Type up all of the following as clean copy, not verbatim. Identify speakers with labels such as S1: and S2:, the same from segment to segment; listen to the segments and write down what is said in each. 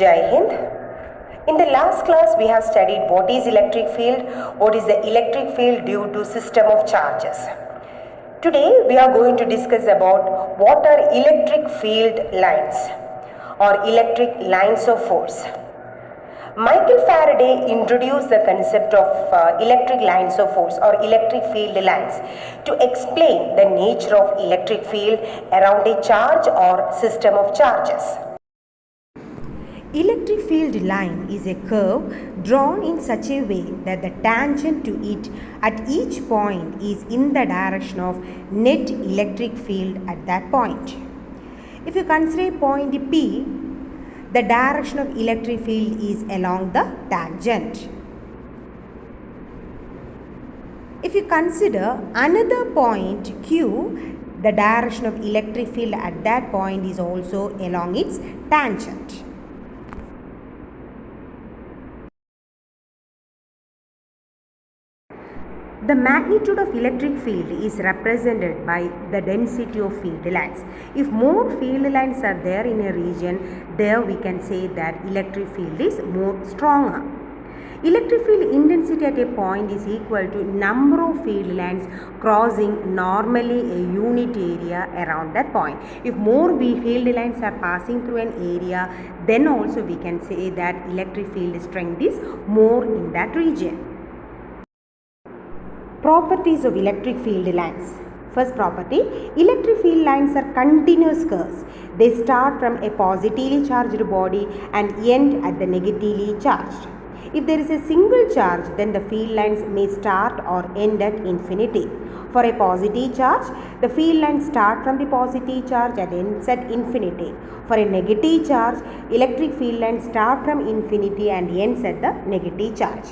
S1: Jai Hind. In the last class, we have studied what is electric field, what is the electric field due to system of charges. Today, we are going to discuss about what are electric field lines or electric lines of force. Michael Faraday introduced the concept of electric lines of force or electric field lines to explain the nature of electric field around a charge or system of charges.
S2: Electric field line is a curve drawn in such a way that the tangent to it at each point is in the direction of net electric field at that point. If you consider point P, the direction of electric field is along the tangent. If you consider another point Q, the direction of electric field at that point is also along its tangent. The magnitude of electric field is represented by the density of field lines. If more field lines are there in a region, there we can say that electric field is more stronger. Electric field intensity at a point is equal to number of field lines crossing normally a unit area around that point. If more field lines are passing through an area, then also we can say that electric field strength is more in that region. Properties of electric field lines. First property, electric field lines are continuous curves. They start from a positively charged body and end at the negatively charged. If there is a single charge, then the field lines may start or end at infinity. For a positive charge, the field lines start from the positive charge and ends at infinity. For a negative charge, electric field lines start from infinity and ends at the negative charge.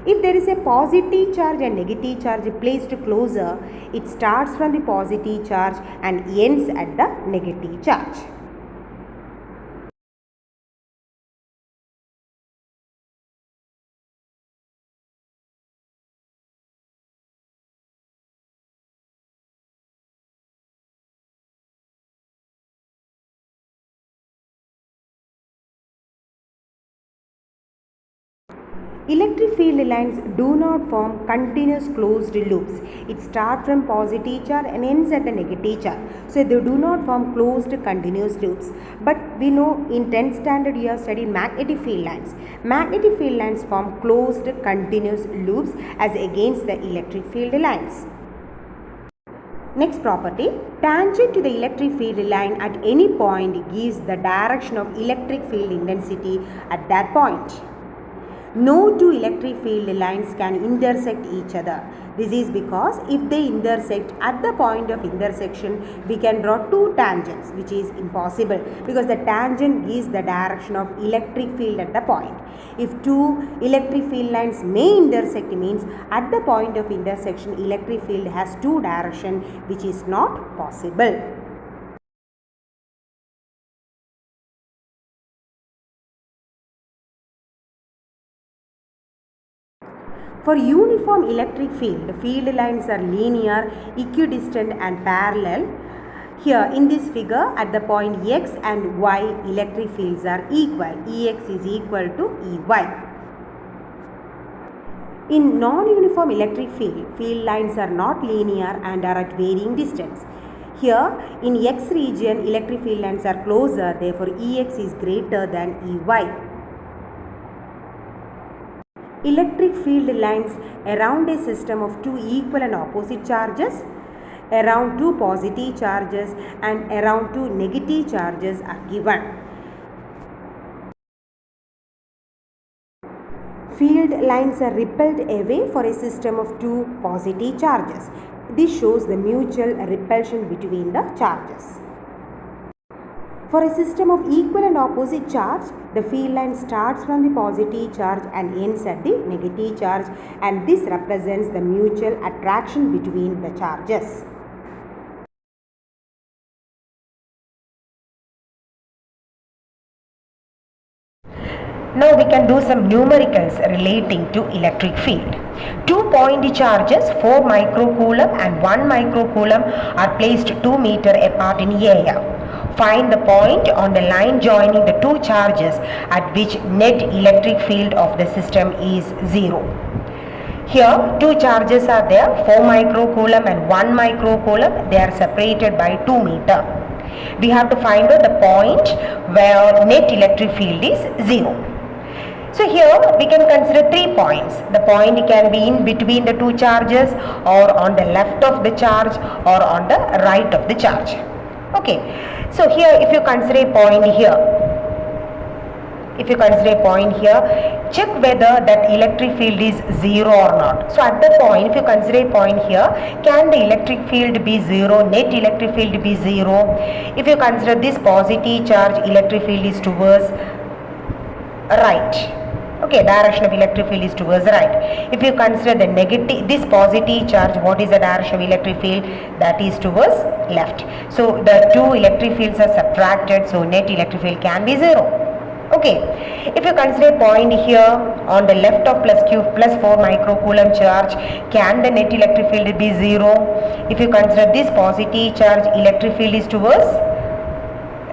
S2: If there is a positive charge and negative charge placed closer, it starts from the positive charge and ends at the negative charge. Electric field lines do not form continuous closed loops. It starts from positive charge and ends at the negative charge. So they do not form closed continuous loops. But we know in 10th standard you have studied magnetic field lines. Magnetic field lines form closed continuous loops as against the electric field lines. Next property, tangent to the electric field line at any point gives the direction of electric field intensity at that point. No two electric field lines can intersect each other. This is because if they intersect at the point of intersection, we can draw two tangents, which is impossible because the tangent gives the direction of electric field at the point. If two electric field lines may intersect, means at the point of intersection, electric field has two directions, which is not possible. For uniform electric field, field lines are linear, equidistant and parallel. Here in this figure at the point X and Y, electric fields are equal. Ex is equal to Ey. In non-uniform electric field, field lines are not linear and are at varying distance. Here in X region, electric field lines are closer, therefore Ex is greater than Ey. Electric field lines around a system of two equal and opposite charges, around two positive charges and around two negative charges are given. Field lines are repelled away for a system of two positive charges. This shows the mutual repulsion between the charges. For a system of equal and opposite charge, the field line starts from the positive charge and ends at the negative charge, and this represents the mutual attraction between the charges.
S1: Now we can do some numericals relating to electric field. 2 point charges 4 microcoulomb and 1 microcoulomb are placed 2 meter apart in area. Find the point on the line joining the two charges at which net electric field of the system is 0. Here two charges are there, 4 microcoulomb and 1 microcoulomb. They are separated by 2 meter. We have to find out the point where net electric field is 0. So here we can consider 3 points. The point can be in between the two charges, or on the left of the charge, or on the right of the charge. Okay. So here if you consider a point here, check whether that electric field is 0 or not. So at that point, if you consider a point here, can the electric field be 0, net electric field be 0? If you consider this positive charge, electric field is towards right. Okay, direction of electric field is towards right. If you consider the negative, this positive charge, what is the direction of electric field? That is towards left. So the two electric fields are subtracted, so net electric field can be 0. Okay, if you consider a point here on the left of plus 4 microcoulomb charge, can the net electric field be 0? If you consider this positive charge, electric field is towards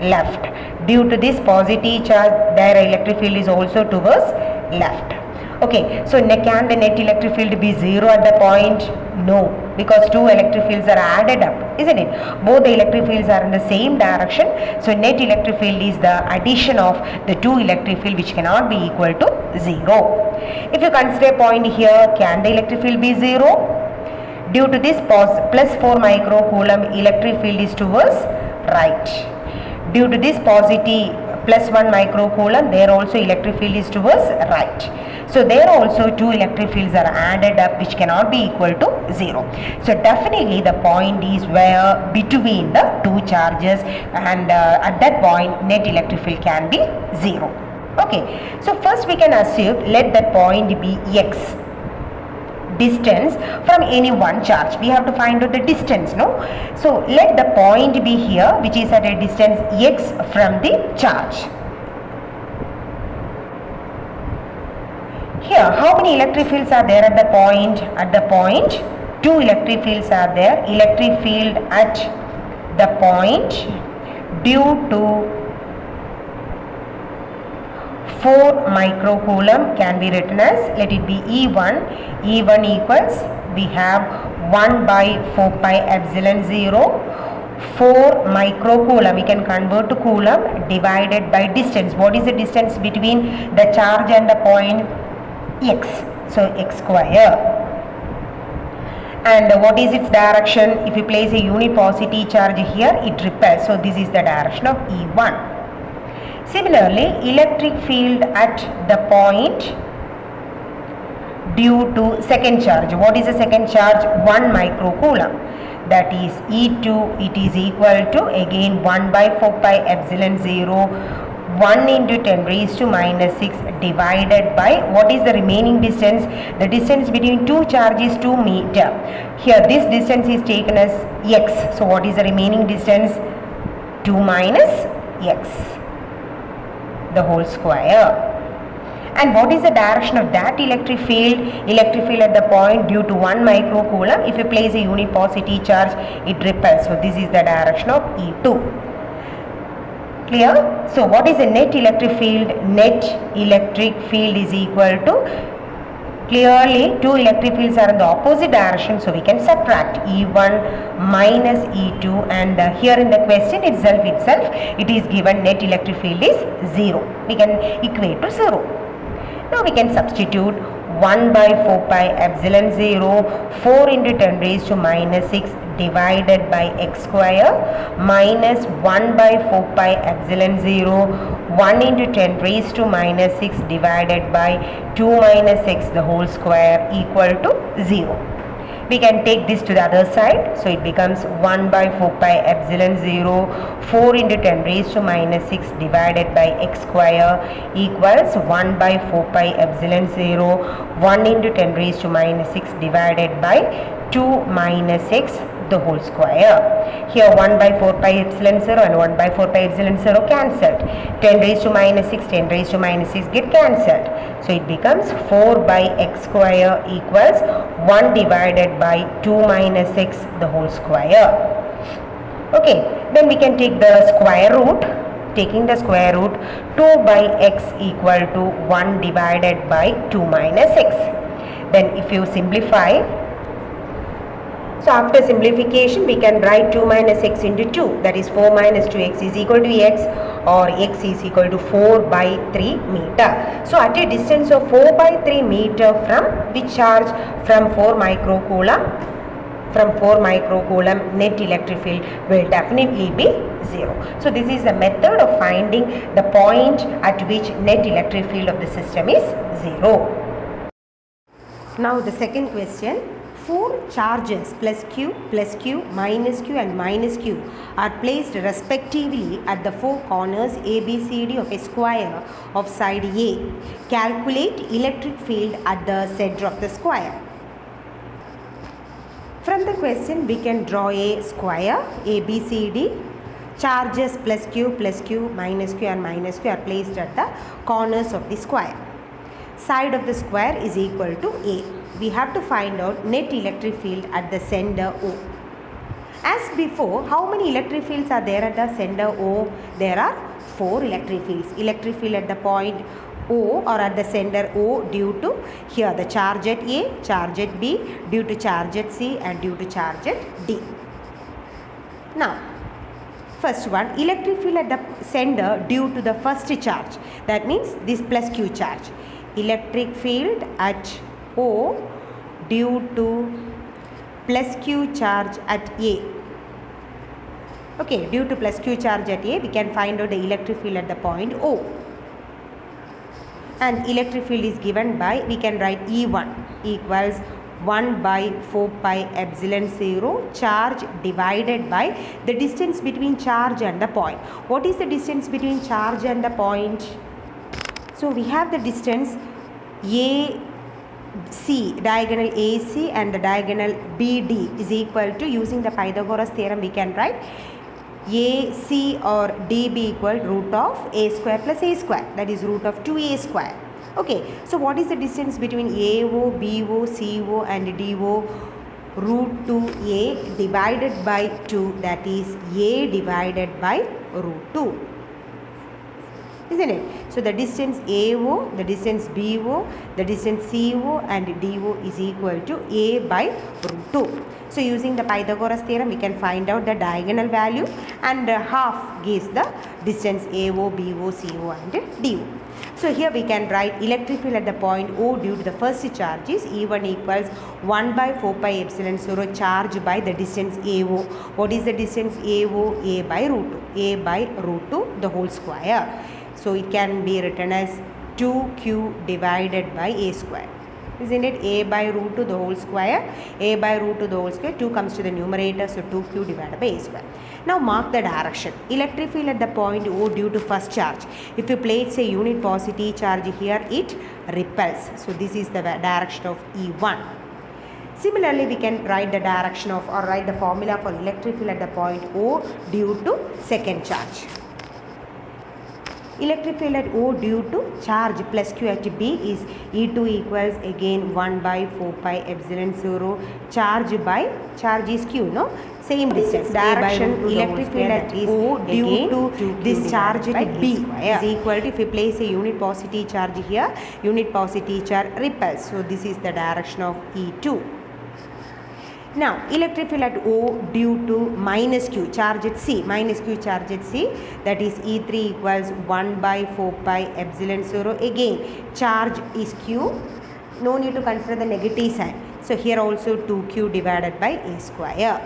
S1: left. Due to this positive charge, their electric field is also towards left. Okay, so can the net electric field be 0 at the point? No, because two electric fields are added up, isn't it? Both the electric fields are in the same direction, so net electric field is the addition of the two electric field, which cannot be equal to 0. If you consider a point here, can the electric field be 0? Due to this plus 4 microcoulomb, electric field is towards right. Due to this positive plus 1 microcoulomb, there also electric field is towards right. So there also two electric fields are added up, which cannot be equal to 0. So definitely the point is where between the two charges, and at that point net electric field can be 0. Okay, so first we can assume, let that point be x, distance from any one charge. We have to find out the distance, no? So let the point be here, which is at a distance x from the charge. Here, how many electric fields are there at the point? At the point, two electric fields are there. Electric field at the point due to 4 microcoulomb can be written as, let it be E1. E1 equals, we have 1 by 4 pi epsilon 0. 4 microcoulomb, we can convert to coulomb, divided by distance. What is the distance between the charge and the point? X. So x square. And what is its direction? If you place a unit positive charge here, it repels. So this is the direction of E1. Similarly, electric field at the point due to second charge. What is the second charge? 1 microcoulomb. That is E2. It is equal to again 1 by 4 pi epsilon 0. 1 into 10 raised to minus 6 divided by, what is the remaining distance? The distance between two charges is 2 meter. Here this distance is taken as x. So what is the remaining distance? 2 minus x, the whole square. And what is the direction of that electric field? Electric field at the point due to 1 microcoulomb, if you place a unit positive charge, it repels. So this is the direction of E2. Clear? So what is the net electric field? Net electric field is equal to, clearly two electric fields are in the opposite direction, so we can subtract E1 minus E2, and here in the question itself it is given net electric field is 0. We can equate to 0. Now we can substitute 1 by 4 pi epsilon 0, 4 into 10 raised to minus 6 divided by x square minus 1 by 4 pi epsilon 0, 1 into 10 raised to minus 6 divided by 2 minus x, the whole square, equal to 0. We can take this to the other side, so it becomes 1 by 4 pi epsilon 0, 4 into 10 raised to minus 6 divided by x square equals 1 by 4 pi epsilon 0, 1 into 10 raised to minus 6 divided by 2 minus x, the whole square. Here 1 by 4 pi epsilon 0 and 1 by 4 pi epsilon 0 cancelled. 10 raised to minus 6, 10 raised to minus 6 get cancelled. So it becomes 4 by x square equals 1 divided by 2 minus x, the whole square. Okay, then we can take the square root. Taking the square root, 2 by x equal to 1 divided by 2 minus x. Then if you simplify, so after simplification we can write 2 minus x into 2, that is 4 minus 2x is equal to x, or x is equal to 4 by 3 meter. So at a distance of 4 by 3 meter from which charge? From 4 microcoulomb. From 4 microcoulomb, net electric field will definitely be 0. So this is the method of finding the point at which net electric field of the system is 0.
S2: Now the second question. 4 charges plus q, minus q and minus q are placed respectively at the 4 corners ABCD of a square of side A. Calculate electric field at the center of the square. From the question we can draw a square ABCD. Charges plus q, minus q and minus q are placed at the corners of the square. Side of the square is equal to A. We have to find out net electric field at the center O. As before, how many electric fields are there at the center O? There are 4 electric fields. Electric field at the point O or at the center O due to here the charge at A, charge at B, due to charge at C and due to charge at D. Now, first one, electric field at the center due to the first charge. That means this plus Q charge. Electric field at O due to plus Q charge at A. Okay, due to plus Q charge at A, we can find out the electric field at the point O. And electric field is given by, we can write E1 equals 1 by 4 pi epsilon 0 charge divided by the distance between charge and the point. What is the distance between charge and the point? So we have the distance AC, diagonal AC and the diagonal BD is equal to, using the Pythagoras theorem we can write AC or DB equal root of A square plus A square, that is root of 2A square. Okay, so what is the distance between AO, BO, CO and DO? Root 2A divided by 2, that is A divided by root 2. Isn't it? So the distance AO, the distance BO, the distance CO and DO is equal to A by root 2. So using the Pythagoras theorem we can find out the diagonal value, and half gives the distance AO, BO, CO and DO. So here we can write electric field at the point O due to the first charge is E1 equals 1 by 4 pi epsilon 0 charge by the distance AO. What is the distance AO? A by root 2. A by root 2 the whole square. So it can be written as 2q divided by A square. Isn't it? A by root 2 the whole square. A by root 2 the whole square. 2 comes to the numerator. So 2q divided by A square. Now mark the direction. Electric field at the point O due to first charge. If you place a unit positive charge here, it repels. So this is the direction of E1. Similarly, we can write the direction of, or write the formula for electric field at the point O due to second charge. Electric field at O due to charge plus Q at B is E2 equals again 1 by 4 pi epsilon 0 charge by, charge is Q, no? Same distance. Direction electric field at O due to this charge at B is equal to, if we place a unit positive charge here, unit positive charge repels. So this is the direction of E2. Now, electric field at O due to minus Q charge at C, minus Q charge at C, that is E3 equals 1 by 4 pi epsilon 0. Again, charge is Q. No need to consider the negative sign. So here also 2Q divided by A square.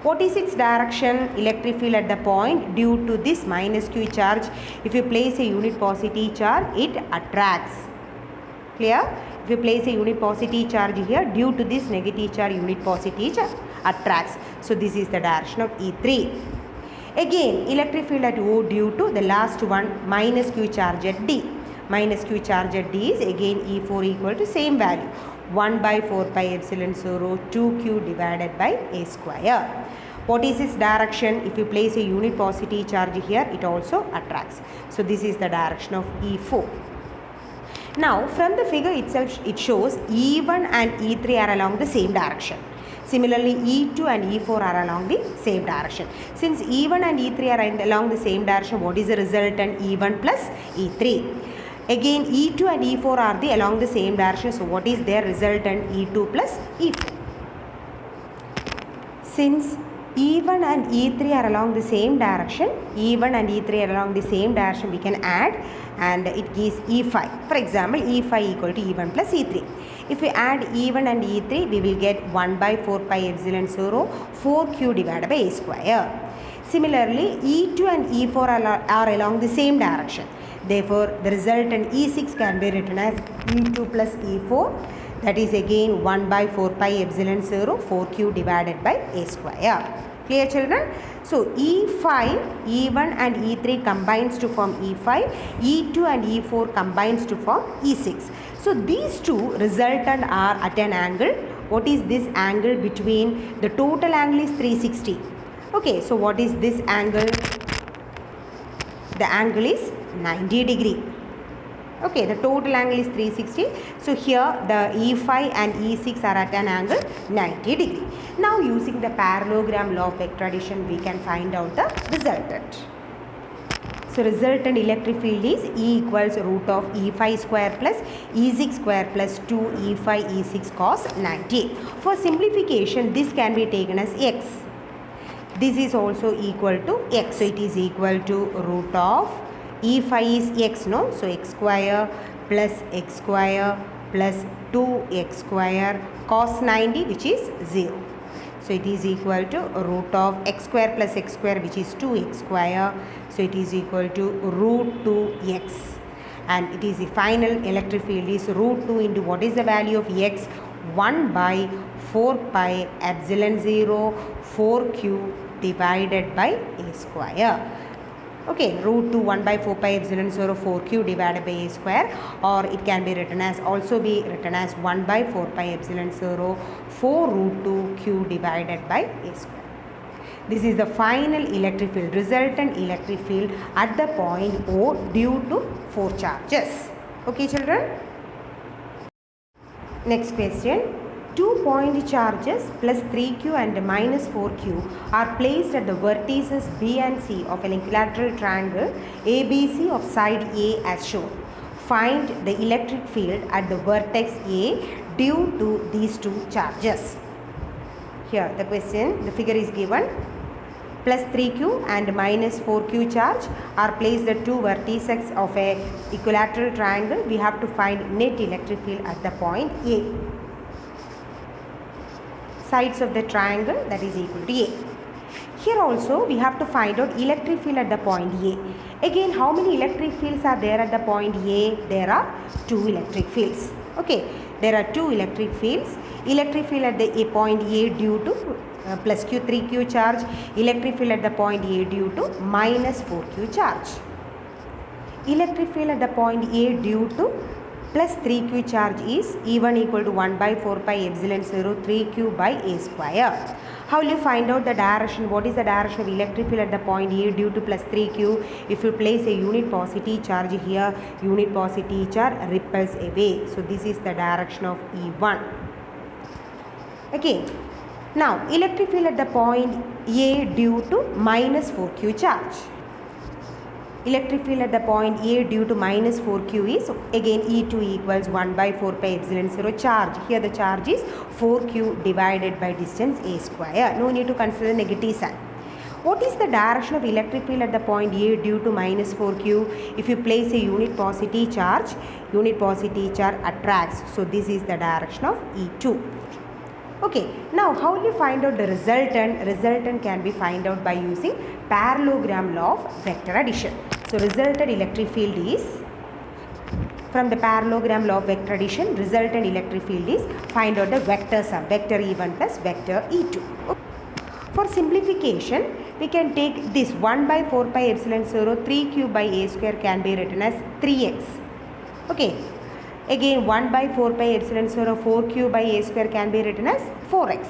S2: What is its direction? Electric field at the point due to this minus Q charge. If you place a unit positive charge, it attracts. Clear? If you place a unit positive charge here, due to this negative charge, unit positive charge attracts. So this is the direction of E3. Again, electric field at O due to the last one, minus Q charge at D. Minus Q charge at D is again E4 equal to same value, 1 by 4 pi epsilon 0 2Q divided by A square. What is its direction? If you place a unit positive charge here, it also attracts. So this is the direction of E4. Now, from the figure itself, it shows E1 and E3 are along the same direction. Similarly, E2 and E4 are along the same direction. Since E1 and E3 are along the same direction, what is the resultant? E1 plus E3. Again, E2 and E4 are along the same direction. So, what is their resultant? E2 plus E4. Since E1 and E3 are along the same direction, E1 and E3 are along the same direction, we can add and it gives E5. For example, E5 equal to E1 plus E3. If we add E1 and E3, we will get 1 by 4 pi epsilon 0 4q divided by a square. Similarly, E2 and E4 are along the same direction. Therefore, the resultant E6 can be written as E2 plus E4. That is again 1 by 4 pi epsilon 0 4q divided by a square. Clear, children? So, E5, E1 and E3 combines to form E5, E2 and E4 combines to form E6. So, these two resultant are at an angle. What is this angle between? The total angle is 360. Okay, so what is this angle? The angle is 90 degree. Okay, the total angle is 360. So, here the E5 and E6 are at an angle 90 degree. Now, using the parallelogram law of vector addition, we can find out the resultant. So, resultant electric field is E equals root of E5 square plus E6 square plus 2 E5 E6 cos 90. For simplification, this can be taken as X. This is also equal to X. So, it is equal to root of E5 is X, no? So, X square plus 2X square cos 90, which is 0. So, it is equal to root of X square plus X square, which is 2X square. So, it is equal to root 2X. And it is the final electric field is root 2 into what is the value of X? 1 by 4 pi epsilon 0 4q divided by a square. Okay, root 2 1 by 4 pi epsilon 0 4q divided by a square, or it can be written as 1 by 4 pi epsilon 0 4 root 2 q divided by a square. This is the final electric field, resultant electric field at the point O due to 4 charges. Okay, children. Next question. 2 point charges plus 3q and minus 4q are placed at the vertices B and C of an equilateral triangle ABC of side A as shown. Find the electric field at the vertex A due to these 2 charges. Here the question, the figure is given. Plus 3q and minus 4q charge are placed at 2 vertices of a equilateral triangle. We have to find net electric field at the point A. Sides of the triangle, that is equal to A. Here also we have to find out electric field at the point A. Again, how many electric fields are there at the point A? There are 2 electric fields. Okay, there are 2 electric fields. Electric field at the point A due to plus q 3q charge. Electric field at the point A due to minus 4q charge. Electric field at the point A due to plus 3q charge is E1 equal to 1 by 4 pi epsilon 0 3q by a square. How will you find out the direction? What is the direction of electric field at the point A due to plus 3q? If you place a unit positive charge here, unit positive charge repels away. So, this is the direction of E1. Okay. Now, electric field at the point A due to minus 4q charge. Electric field at the point A due to minus 4q is again E2 equals 1 by 4 pi epsilon 0 charge. Here the charge is 4q divided by distance a square. No need to consider negative sign. What is the direction of electric field at the point A due to minus 4q? If you place a unit positive charge attracts. So, this is the direction of E2. Okay, now how will you find out the resultant? Resultant can be found out by using parallelogram law of vector addition. So, resultant electric field is, from the parallelogram law of vector addition, resultant electric field is, find out the vector sum, vector E1 plus vector E2. Okay. For simplification, we can take this 1 by 4 pi epsilon 0 3q by a square can be written as 3x. Okay. Again 1 by 4 pi epsilon 0 4q by a square can be written as 4x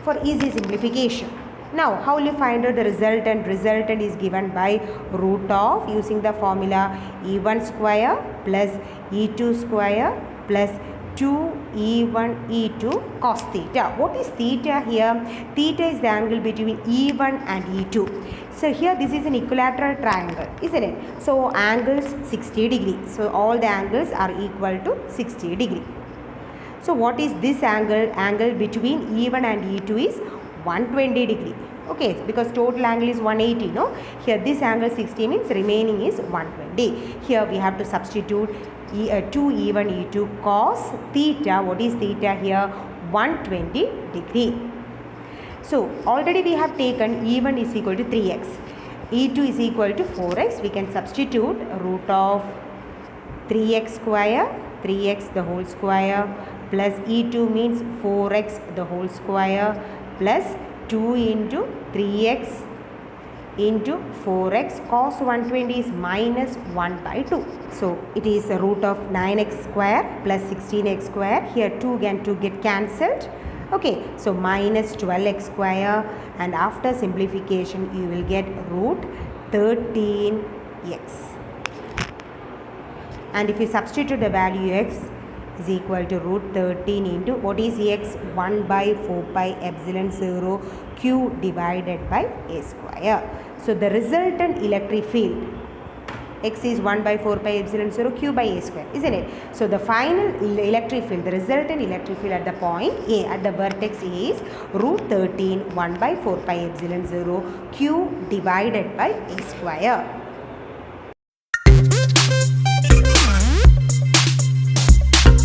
S2: for easy simplification. Now, how will you find out the resultant? Resultant is given by root of, using the formula E1 square plus E2 square plus 2e1 e2 cos theta. What is theta here? Theta is the angle between e1 and e2. So here this is an equilateral triangle, isn't it? So angles 60 degree. So all the angles are equal to 60 degree. So what is this angle? Angle between e1 and e2 is 120 degree. Okay, because total angle is 180, no? Here this angle 60 means remaining is 120. Here we have to substitute 2e1 e2 cos theta. What is theta here? 120 degree. So already we have taken e1 is equal to 3x, e2 is equal to 4x. We can substitute root of 3x square, 3x the whole square, plus e2 means 4x the whole square, plus 2 into 3x into 4x. Cos 120 is minus 1 by 2. So it is the root of 9x square plus 16x square. Here 2 and 2 get cancelled. Okay, so minus 12x square, and after simplification you will get root 13x. And if you substitute the value x is equal to root 13 into what is x? 1 by 4 pi epsilon 0 q divided by a square. So the resultant electric field x is 1 by 4 pi epsilon 0 q by a square, isn't it? So the final electric field, the resultant electric field at the point A, at the vertex A, is root 13 1 by 4 pi epsilon 0 q divided by a square.